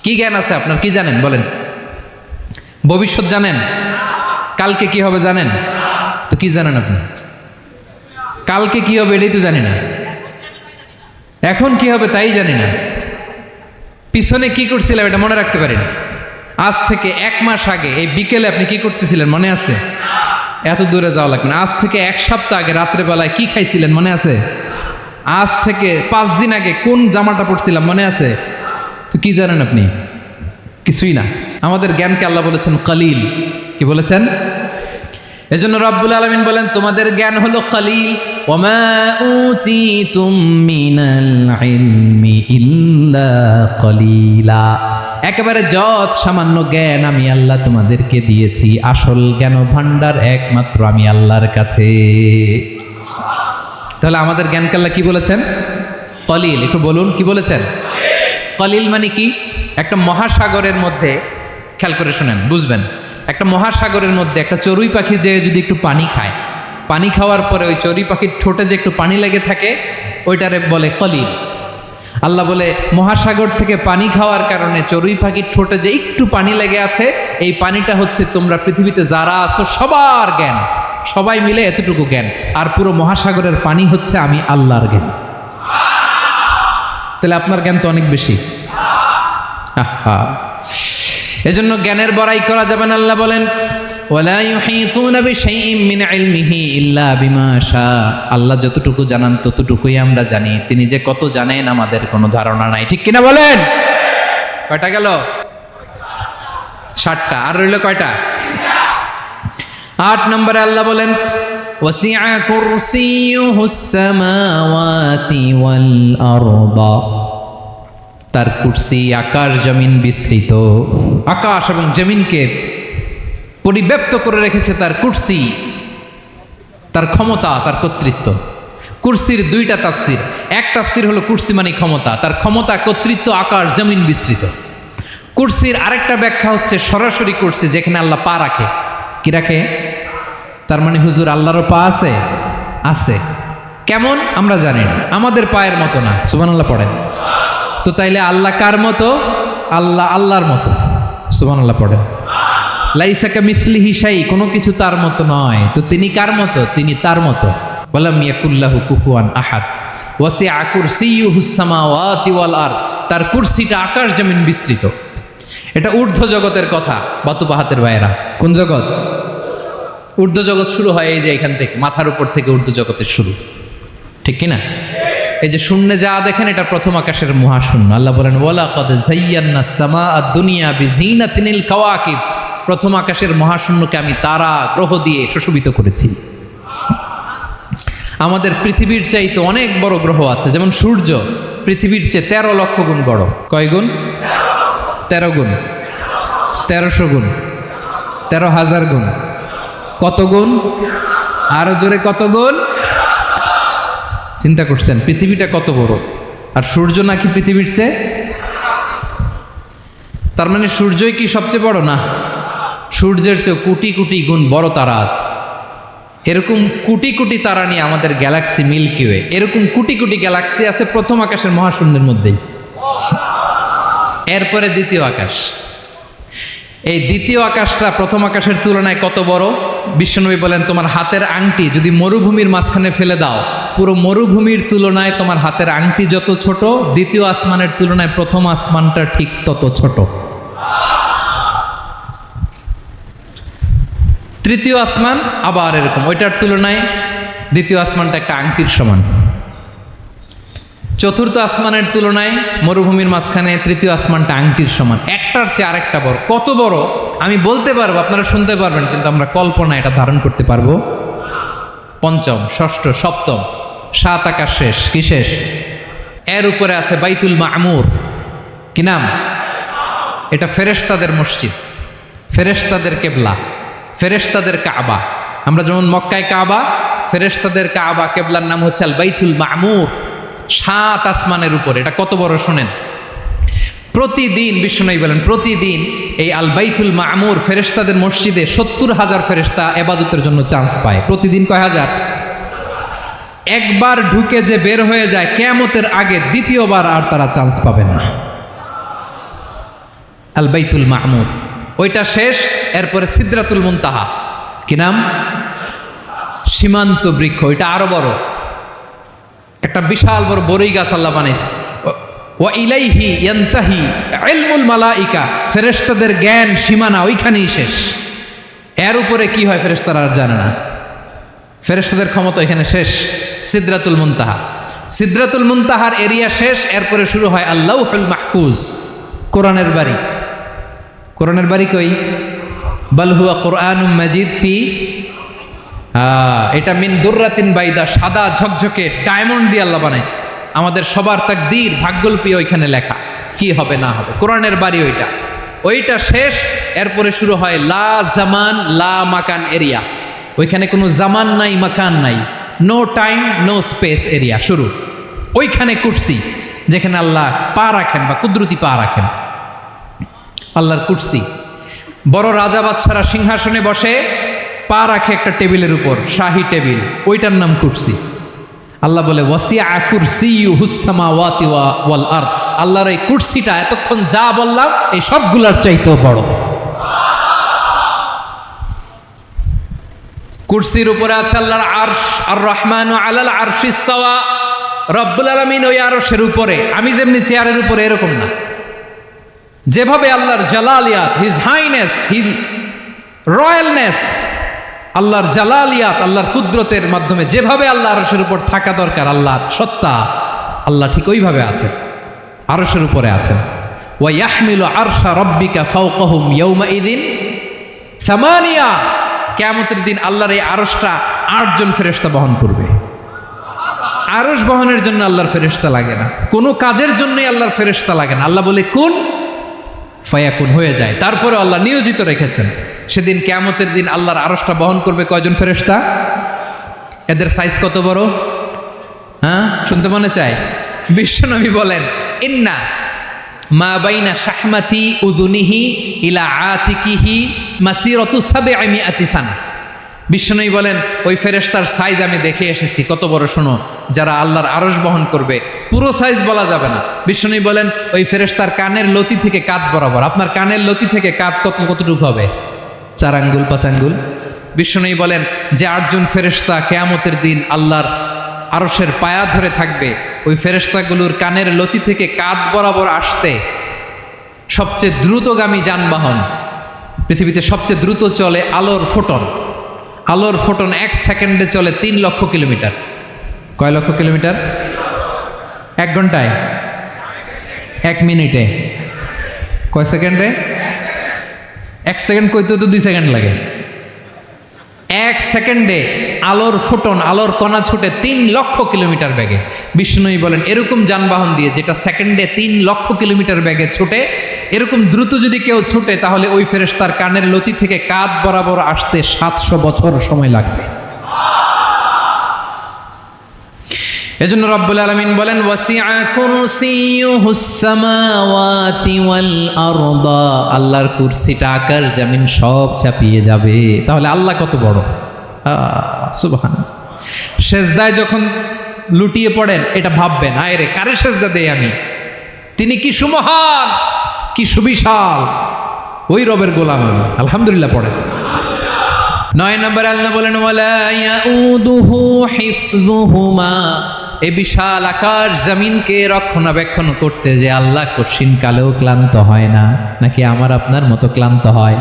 কি জ্ঞান আছে আপনার? কি জানেন বলেন? ভবিষ্যৎ জানেন? কালকে কি হবে জানেন? তো কি জানেন আপনি? কালকে কি হবে এটাই তো জানি না, এখন কি হবে তাই জানি না, পিছনে কি করছিলাম এটা মনে রাখতে পারি না। আজ থেকে 1 মাস আগে এই বিকেলে আপনি কি করতেছিলেন মনে আছে? এত দূরে যাওয়া লাগবে না। আজ থেকে 1 সপ্তাহ আগে রাত্রেবেলায় কি খাইছিলেন মনে আছে? আজ থেকে 5 দিন আগে কোন জামাটা পরছিলাম মনে আছে? তো কি জানেন আপনি? কিছুই না। আমাদের জ্ঞানকে আল্লাহ বলেছেন কালিল। কি বলেছেন? এজন্য রব্বুল আলামিন বলেন তোমাদের জ্ঞান হলো কালিল। ওয়ামা উতিতুম মিনাল ইলমি ইল্লা কালিলা। একেবারে যত সামান্য জ্ঞান আমি আল্লাহ তোমাদেরকে দিয়েছি, আসল জ্ঞান ভান্ডার একমাত্র আমি আল্লাহর কাছে। তাহলে আমাদের জ্ঞানকে আল্লাহ কি বলেছেন? কলিল। একটু বলুন কি বলেছেন? কলিল মানে কি? একটা মহাসাগরের মধ্যে, খেয়াল করে শোনেন বুঝবেন, একটা মহাসাগরের মধ্যে একটা চড়ুই পাখি যে যদি একটু পানি খায়, পানি খাওয়ার পরে ওই চড়ুই পাখির ঠোঁটে যে একটু পানি লেগে থাকে ওইটারে বলে কলিল। আল্লাহ বলে মহাসাগর থেকে পানি খাওয়ার কারণে চড়ুই পাখির ঠোঁটে যে একটু পানি লেগে আছে, এই পানিটা হচ্ছে তোমরা পৃথিবীতে যারা আছো সবার জ্ঞান, সবাই মিলে এতটুকু জ্ঞান, আর পুরো মহাসাগরের পানি হচ্ছে আমি আল্লাহর জ্ঞান। তাহলে আপনার জ্ঞান তো অনেক বেশি। এজন্য জ্ঞানের বড়াই করা যাবে না। আল্লাহ বলেন ওয়ালা ইউহিতুনা বিশাইইম মিন ইলমিহি ইল্লা বিমা শা। আল্লাহ যতটুকু জানান ততটুকুই আমরা জানি, তিনি যে কত জানেন আমাদের কোনো ধারণা নাই। ঠিক কিনা বলেন? কয়টা গেল? 7টা। আর রইল কয়টা? 8 নম্বরে আল্লাহ বলেন ওয়াসিআ কুরসিয়ুহুস সামাওয়াতি ওয়াল আরদা। তার কুরসি আকাশ জমিন বিস্তৃত, আকাশ এবং জমিনকে পরিব্যাপ্ত করে রেখেছে তার কুরসি, তার ক্ষমতা, তার কর্তৃত্ব। কুরসির 2টা তাফসির। এক তাফসির হলো কুরসি মানে ক্ষমতা, তার ক্ষমতা, কর্তৃত্ব, আকাশ জমিন বিস্তৃত। কুরসির আরেকটা ব্যাখ্যা হচ্ছে সরাসরি কুরসি, যেখানে আল্লাহ পা রাখে। কি রাখে? তার মানে হুজুর আল্লাহরও পা আছে? আছে। কেমন আমরা জানি না, আমাদের পায়ের মতো না। সুবহানাল্লাহ পড়েন। তো তাইলে আল্লাহ কার মতো? আল্লাহ আল্লাহর মতো। সুবহানাল্লাহ পড়েন। লাইসা কামিসলিহি শাই, কোনো কিছু তার মতো নয়। তো তিনি কার মতো? তিনি তার মতো। ওয়ালাম ইয়াকুল্লাহু কুফুয়ান আহাদ। ওয়াসিআ কুরসিয়ুহুস সামাওয়াতি ওয়াল আরদ। তার কুরসিটা আকাশ জমিন বিস্তৃত। এটা ঊর্ধ্ব জগতের কথা বাতুবাহাতের ভাইয়েরা। কোন জগৎ? ঊর্ধ্ব জগৎ শুরু হয় এই যে এখান থেকে, মাথার উপর থেকে ঊর্ধ্ব জগতের শুরু। ঠিক কিনা? এই যে শূন্যে যা দেখেন এটা প্রথম আকাশের মহাশূন্য। আল্লাহ বলেন ওয়ালাকাদ যায়্যানাস সামাআদ দুনিয়া বিজিনাতিল কাওয়াকিব। প্রথম আকাশের মহাশূন্যকে আমি তারা গ্রহ দিয়ে সুশোভিত করেছি। আমাদের পৃথিবীর চাইতে অনেক বড় গ্রহ আছে, যেমন সূর্য পৃথিবীর চেয়ে 13 লক্ষ গুণ বড়। কয় গুণ? 13 গুণ, 1300 গুণ, 13,000 গুণ। কত গুণ? আরো জোরে কত গুণ? চিন্তা করছেন পৃথিবীটা কত বড়, আর সূর্য নাকি পৃথিবীর চেয়ে? তার মানে সূর্যই কি সবচেয়ে বড়? না, সূর্যের চেয়ে কোটি কোটি গুণ বড় তারা আছে। এরকম কোটি কোটি তারা নিয়ে আমাদের গ্যালাক্সি মিল্কি ওয়ে। এরকম কোটি কোটি গ্যালাক্সি আছে প্রথম আকাশের মহাশূন্যের মধ্যেই। এরপরে দ্বিতীয় আকাশ। এই দ্বিতীয় আকাশটা প্রথম আকাশের তুলনায় কত বড়? বিশ্বনবী বলেন তোমার হাতের আংটি যদি মরুভূমির মাঝখানে ফেলে দাও, পুরো মরুভূমির তুলনায় তোমার হাতের আংটি যত ছোট, দ্বিতীয় আসমানের তুলনায় প্রথম আসমানটা ঠিক তত ছোট। তৃতীয় আসমান আবার এরকম, ওইটার তুলনায় দ্বিতীয় আসমানটা একটা আংটির সমান। চতুর্থ আসমানের তুলনায় মরুভূমির মাঝখানে তৃতীয় আসমানটা আংটির সমান। একটার চেয়ে আরেকটা বড়। কত বড় আমি বলতে পারবো, আপনারা শুনতে পারবেন, কিন্তু আমরা কল্পনা এটা ধারণ করতে পারবো? পঞ্চম, ষষ্ঠ, সপ্তম, 7 আকাশ শেষ। কি শেষ? এর উপরে আছে বাইতুল মামুর। কি নাম? এটা ফেরেশতাদের মসজিদ, ফেরেশতাদের কেবলা, ফেরেশতাদের কাবা। আমরা যেমন মক্কায় কাবা, ফেরেশতাদের কাবা কেবলার নাম হচ্ছে আল বাইতুল মামুর। 7 আসমানের উপরে। এটা কত বড় শোনেন। প্রতিদিন বিশ্বনবী বলেন প্রতিদিন এই আল বাইতুল মামুর ফেরেশতাদের মসজিদে 70,000 ফেরেশতা ইবাদতের জন্য চান্স পায়। প্রতিদিন কয় হাজার? একবার ঢুকে যে বের হয়ে যায় কিয়ামতের আগে দ্বিতীয়বার আর তারা চান্স পাবে না। আল বাইতুল মামুর, ওইটা শেষ। এরপরে সিদরাতুল মুনতাহা, কি নাম? সীমান্ত বৃক্ষ, ওইটা আরো বড়, একটা বিশাল বড় বরই গাছ আল্লাহ বানাইছে। ওয়া ইলাইহি ইয়ান্তাহি ইলমুল মালাইকা, ফেরেশতাদের জ্ঞান সীমানা ওইখানেই শেষ। এর উপরে কি হয় ফেরেশতারা আর জানে না, ফেরেশতাদের ক্ষমতা এখানে শেষ। সিদরাতুল মুনতাহা, সিদরাতুল মুনতাহার এরিয়া শেষ। এরপরে শুরু হয় আল্লাহুল মাহফুজ, কোরআনের বাড়ি। কোরআনের বাড়ি কই? বাল হুয়া কোরআনুম মাজিদ ফি, এটা মিন দুররাতিন বাইদা, সাদা ঝকঝকে ডায়মন্ড দিয়ে আল্লাহ বানাইছে। আমাদের সবার তাকদীর, ভাগ্যলিপি ওইখানে লেখা, কি হবে না হবে। কোরআনের বাড়ি ওইটা, ওইটা শেষ। এরপরে শুরু হয় লা জামান লা মাকান এরিয়া, ওইখানে কোনো জামান নাই, মাকান নাই, no time no space area শুরু। ওইখানে কুরসি, যেখানে আল্লাহ পা রাখেন বা কুদরতি পা রাখেন, আল্লাহর কুরসি। বড় রাজা বাদশারা সিংহাসনে বসে পা রাখে একটা টেবিলের উপর, শাহী টেবিল, ওইটার নাম কুরসি। আল্লাহ বলে ওয়াসিআ কুরসিয়ুহুস সামাওয়াতি ওয়াল আরদ, আল্লাহর এই কুরসিটা এতক্ষণ যা বললাম এই সবগুলোর চাইতেও বড়। কুরসির উপরে আছে আল্লাহর আরশ, আর রহমানু আলাল আরশি ইস্তাওয়া, রব্বুল আলামিন ওই আরশের উপরে। আমি যেমনি চেয়ারের উপরে এরকম না, যেভাবে আল্লাহর জালালিয়াত, হিজ হাইনেস, হিজ রয়্যালনেস, আল্লাহর জালালিয়াত, আল্লাহর কুদরতের মাধ্যমে যেভাবে আল্লাহ আরশের উপর থাকা দরকার, আল্লাহর সত্তা, আল্লাহ ঠিক ওইভাবে আছেন, আরশের উপরে আছেন। ওয়া ইয়াহমিলু আরশা রাব্বিকা ফাওকাহুম ইয়াউমাইযিন সামানিয়া, কিয়ামতের দিন আল্লাহর এই আরশটা 8 জন ফেরেশতা বহন করবে। আরশ বহনের জন্য আল্লাহর ফেরেশতা লাগে না, কোনো কাজের জন্যই আল্লাহর ফেরেশতা লাগে না। আল্লাহ বলে কুন ফায়াকুন, হয়ে যায়। তারপরে আল্লাহ নিয়োজিত রেখেছেন। সেদিন কিয়ামতের দিন আল্লাহর আরশটা বহন করবে কয়জন ফেরেশতা? এদের সাইজ কত বড়? হ্যাঁ, শুনতে মনে চায়? বিশ্বনবী বলেন ইন্না মা বাইনা শাহমাতি উযুনিহি ইলা আতিকিহি মাসিরাতু 700 সানা। বিশ্বনবী বলেন ওই ফেরেশতার সাইজ আমি দেখে এসেছি, কত বড় শোনো। যারা আল্লাহর আরশ বহন করবে, পুরো সাইজ বলা যাবে না। বিশ্বনবী বলেন ওই ফেরেশতার কানের লতি থেকে কাঁধ বরাবর। আপনার কানের লতি থেকে কাঁধ কতটুকু হবে? 4 আঙ্গুল 5 আঙ্গুল। বিশ্বনবী বলেন যে 8 জন ফেরেশতা কিয়ামতের দিন আল্লাহর আরশের পায়া ধরে থাকবে, ওই ফেরেশতাগুলোর কানের লতি থেকে কাঁধ বরাবর আসতে সবচেয়ে দ্রুতগামী যানবাহন, পৃথিবীতে সবচেয়ে দ্রুত চলে আলোর ফোটন। আলোর ফোটন 1 সেকেন্ডে চলে 3 লক্ষ কিলোমিটার। কয় লক্ষ কিলোমিটার? 1 ঘন্টায়? 1 মিনিটে? কয় সেকেন্ডে? 1 সেকেন্ড কইতে তো 2 সেকেন্ড লাগে। 1 সেকেন্ডে আলোর ফোটন, আলোর কণা ছুটে 3 লক্ষ কিলোমিটার বেগে। বিষ্ণুই বলেন এরকম যানবাহন দিয়ে, যেটা সেকেন্ডে 3 লক্ষ কিলোমিটার বেগে ছুটে, এরকম দ্রুত যদি কেউ ছুটে, তাহলে ওই ফেরেশতার কানের লতি থেকে কাঁধ বরাবর আসতে 700 বছর সময় লাগবে। এজন্য রব্বুল আলামিন বলেন ওয়াসিআ কুরসিয়ুহুস সামাওয়াতি ওয়াল আরদা, আল্লাহর কুরসিটা আকাশ জমিন সব চাপিয়ে যাবে। তাহলে আল্লাহ কত বড়! সুবহানাল্লাহ। সেজদায় যখন লুটিয়ে পড়েন, এটা ভাববেন আয় রে, কারে সেজদা দেই আমি? তিনি কি সুমহান, কি সুবিশাল, ওই রবের গোলাম আমি। আলহামদুলিল্লাহ পড়েন। 9 নম্বরে আল্লাহ বলেন ওয়ালা ইয়াউদুহু হিফযুহুমা, এই বিশাল আকাশ জমিনকে রক্ষণাবেক্ষণ করতে যে আল্লাহ কঠিন কালেও ক্লান্ত হয় না। নাকি আমার আপনার মতো ক্লান্ত হয়?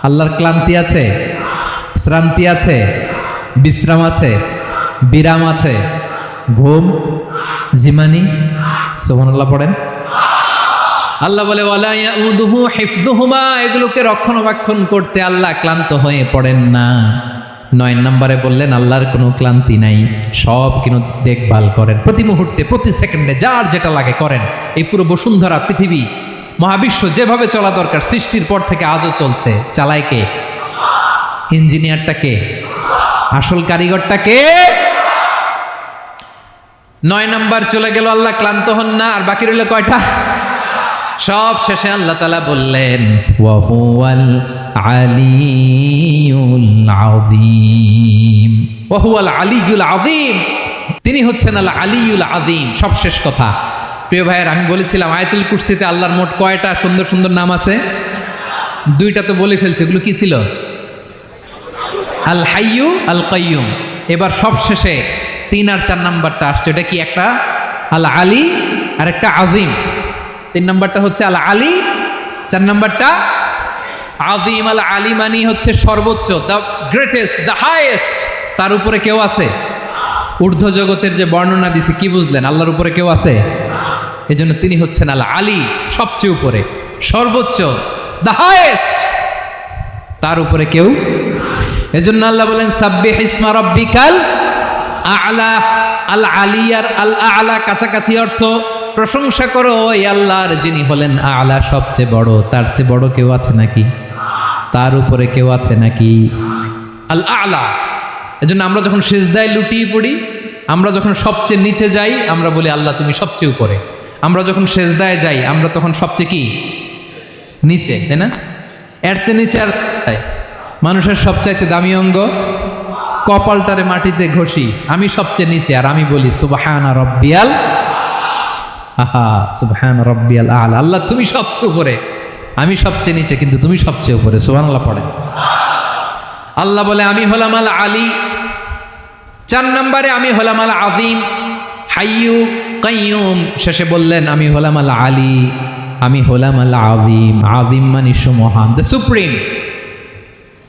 আল্লাহর ক্লান্তি আছে? শ্রান্তি আছে? বিশ্রাম আছে? বিরাম আছে? ঘুম জিমানি? সুবহানাল্লাহ পড়েন। আল্লাহ বলে ওয়ালা ইয়াউদুহু হিফযুহুমা, এগুলোকে রক্ষণাবেক্ষণ করতে আল্লাহ ক্লান্ত হয়ে পড়েন না। 9 নম্বরে বললেন আল্লাহর কোনো ক্লান্তি নাই, সব কিন্তু দেখভাল করেন, প্রতি মুহূর্তে প্রতি সেকেন্ডে যার যেটা লাগে করেন। এই পুরো বসুন্ধরা, পৃথিবী, মহাবিশ্ব যেভাবে চলা দরকার সৃষ্টির পর থেকে আজও চলছে। চালায় কে? ইঞ্জিনিয়ারটা কে? আসল কারিগরটা কে? 9 নম্বর চলে গেল, আল্লাহ ক্লান্ত হন না। আর বাকি রইল কয়টা? সব শেষে আল্লাহ তাআলা বললেন ওয়া হুয়াল আলিয়ুল আযীম, ওয়া হুয়াল আলিয়ুল আযীম, তিনি হচ্ছেন আল আলিয়ুল আযীম। সব শেষ কথা। প্রিয় ভাইয়ের, আমি বলেছিলাম আয়াতুল কুরসিতে আল্লাহর মোট কয়টা সুন্দর সুন্দর নাম আছে? দুইটা তো বলে ফেলছে, এগুলো কি ছিল? আল হাইয়ু আল কাইয়ুম। এবার সবশেষে 3 আর 4 নাম্বারটা আসছে, এটা কি? একটা আল আলী আর একটা আজিম। 3 নাম্বারটা হচ্ছে আল আলী, 4 নাম্বারটা আজিম। আল আলী মানি হচ্ছে সর্বোচ্চ, দ্য গ্রেটেস্ট, দ্য হাইয়েস্ট। তার উপরে কেউ আছে? ঊর্ধ্ব জগতের যে বর্ণনা দিছে, কি বুঝলেন? আল্লাহর উপরে কেউ আছে? এই জন্য তিনি হচ্ছেন আল আলী, সবচেয়ে উপরে, সর্বোচ্চ, দ্য হাইয়েস্ট। তার উপরে কেউ। এজন্য আল্লাহ বলেন সাব্বিহ ইসমা রাব্বিকাল আ'লা। আল আলী আর আল আ'লা কাছাকাছি অর্থ। প্রশংসা করো ওই আল্লাহর যিনি হলেন আ'লা, সবচেয়ে বড়। তার চেয়ে বড় কেউ আছে নাকি? তার উপরে কেউ আছে নাকি? আল আ'লা। এজন্য আমরা যখন সিজদায় লুটিয়ে পড়ি, আমরা যখন সবচেয়ে নিচে যাই, আমরা বলি আল্লাহ তুমি সবচেয়ে উপরে। আমরা যখন সিজদায় যাই, আমরা তখন সবচেয়ে কি? নিচে, তাই না? এর চেয়ে নিচে আর মানুষের সবচাইতে দামি অঙ্গ কপালটারে মাটিতে ঘষি, আমি সবচেয়ে নিচে, আর আমি বলি সুবহান রাব্বিয়াল আহা, সুবহান রাব্বিয়াল আ'লা। আল্লাহ তুমি সবচেয়ে উপরে, আমি সবচেয়ে নিচে, কিন্তু তুমি সবচেয়ে উপরে। সুবহানাল্লাহ পড়ে। আল্লাহ বলে আমি হলাম আল আলী। 4 নম্বরে আমি হলাম আল আযীম, হাইয়ু কাইয়ুম। শেষে বললেন আমি হলাম আল আলী, আমি হলাম আল আযীম। আযীম মানে সুমহান, দ্য সুপ্রিম।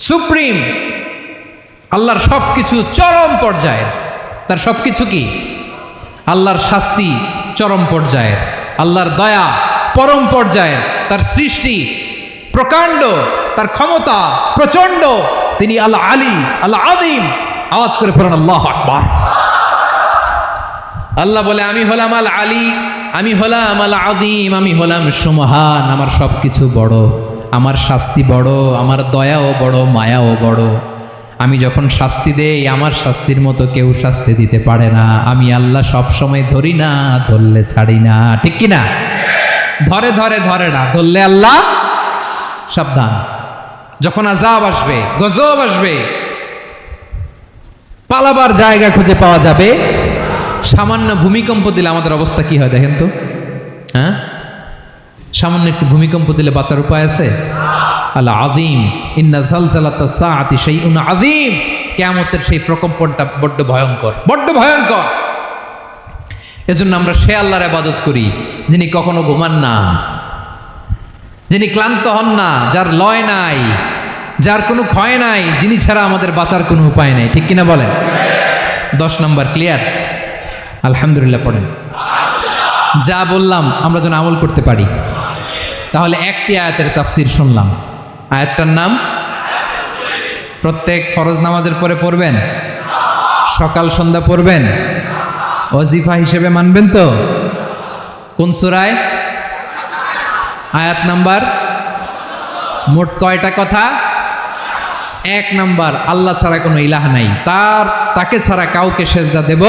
সুপ্রিম আল্লাহর সবকিছু চরম পর্যায়ের। তার সবকিছু কি? আল্লাহর শাস্তি চরম পর্যায়ের, আল্লাহর দয়া পরম পর্যায়ের, তার সৃষ্টি প্রকাণ্ড, তার ক্ষমতা প্রচণ্ড। তিনি আল আলী, আল আযীম। আওয়াজ করে পড়েন আল্লাহু আকবার। আল্লাহ বলে আমি হলাম আল আলী, আমি হলাম আল আযীম, আমি হলাম সুমহান। আমার সবকিছু বড়, আমার শাস্তি বড়, আমার দয়াও বড়, মায়াও বড়। আমি যখন শাস্তি দেই, আমার শাস্তির মতো কেউ শাস্তি দিতে পারে না। আমি আল্লাহ সব সময় ধরি না, ধরলে ছাড়ি না। ঠিক কি না? ধরে ধরে ধরে না, ধরলে আল্লাহ সাবধান। যখন আযাব আসবে, গজব আসবে, পালাবার জায়গা খুঁজে পাওয়া যাবে। সামান্য ভূমিকম্প দিলে আমাদের অবস্থা কি হয় দেখেন তো? হ্যাঁ, সামান্য একটু ভূমিকম্প দিলে বাঁচার উপায় আছে? আল আযীম, ইন্না যালজালাতাস সাআতি শাইউন আযীম। কিয়ামতের সেই প্রকম্পনটা বড্ড ভয়ঙ্কর, বড্ড ভয়ঙ্কর। এজন্য আমরা সে আল্লাহর ইবাদত করি যিনি কখনো ঘুমান না, যিনি ক্লান্ত হন না, যার লয় নাই, যার কোনো ক্ষয় নাই, যিনি ছাড়া আমাদের বাঁচার কোনো উপায় নাই। ঠিক কিনা বলেন? 10 নম্বর ক্লিয়ার? আলহামদুলিল্লাহ পড়েন। যা বললাম আমরা যেন আমল করতে পারি। তাহলে একটি আয়াতের তাফসীর শুনলাম। আয়াতটার নাম প্রত্যেক ফরজ নামাজের পরে পড়বেন, সকাল সন্ধ্যা পড়বেন, ওয়াজিফা হিসেবে মানবেন তো? কোন সূরায়? আয়াত নাম্বার? মোট কয়টা কথা? 1 নাম্বার, আল্লাহ ছাড়া কোনো ইলাহ নাই, তাকে ছাড়া কাউকে সেজদা দেব।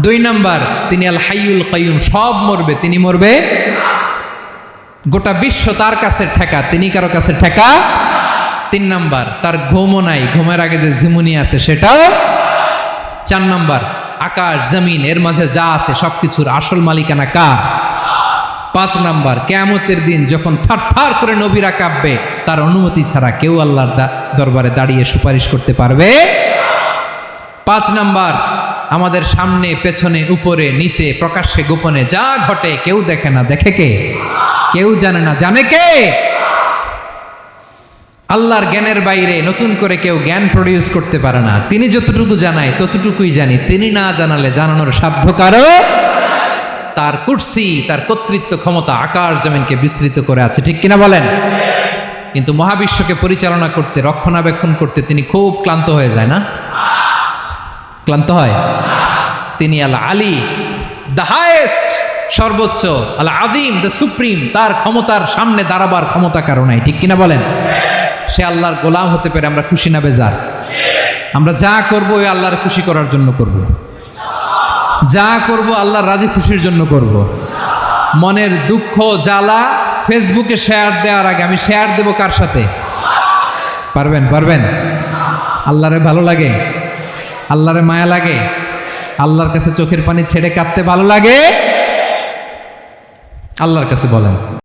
2 নাম্বার, তিনি আল হাইয়ুল কাইয়ুম, সব মরবে, তিনি মরবে। গোটা বিশ্ব তার কাছে ঠেকা, তিনি কারো কাছে ঠেকা। 3 নাম্বার, তার ঘুমও নাই, ঘুমের আগে যে ঝিমুনি আছে সেটাও। 4 নাম্বার, আকাশ জমিন এর মাঝে যা আছে সবকিছুর আসল মালিকানা কার? 5 নাম্বার, কিয়ামতের দিন যখন থারথার করে নবীরা কাঁপবে, তার অনুমতি ছাড়া কেউ আল্লাহর দরবারে দাঁড়িয়ে সুপারিশ করতে পারবে। 5 নাম্বার, আমাদের সামনে পেছনে উপরে নিচে প্রকাশ্যে গোপনে যা ঘটে কেউ দেখে না, দেখে কে? কেউ জানে না, জানে কে? আল্লাহর জ্ঞানের বাইরে নতুন করে কেউ জ্ঞান প্রডিউস করতে পারে না। তিনি যতটুকু জানায় ততটুকুই জানি, তিনি না জানালে জানানোর সাধ্য কারো। তার কুরসি, তার কর্তৃত্ব ক্ষমতা আকাশ জমিনকে বিস্তৃত করে আছে। ঠিক কিনা বলেন? কিন্তু মহাবিশ্বকে পরিচালনা করতে, রক্ষণাবেক্ষণ করতে তিনি খুব ক্লান্ত হয়ে যায় না? ক্লান্ত হয়? তিনি আল আলী, দ্য হাইয়েস্ট, সর্বোচ্চ, আল আযীম, দ্য সুপ্রিম। তার ক্ষমতার সামনে দাঁড়াবার ক্ষমতা কারো নাই। ঠিক কিনা বলেন? সে আল্লাহর গোলাম হতে পেরে আমরা খুশি না বেজার? আমরা যা করবো ওই আল্লাহর খুশি করার জন্য করব, যা করব আল্লাহর রাজি খুশির জন্য করব। মনের দুঃখ জ্বালা ফেসবুকে শেয়ার দেওয়ার আগে আমি শেয়ার দেব কার সাথে? পারবেন? পারবেন? আল্লাহরে ভালো লাগে, আল্লাহরে মায়া লাগে, আল্লাহর কাছে চোখের পানি ছেড়ে কাঁদতে ভালো লাগে। আল্লাহর কাছে বলেন।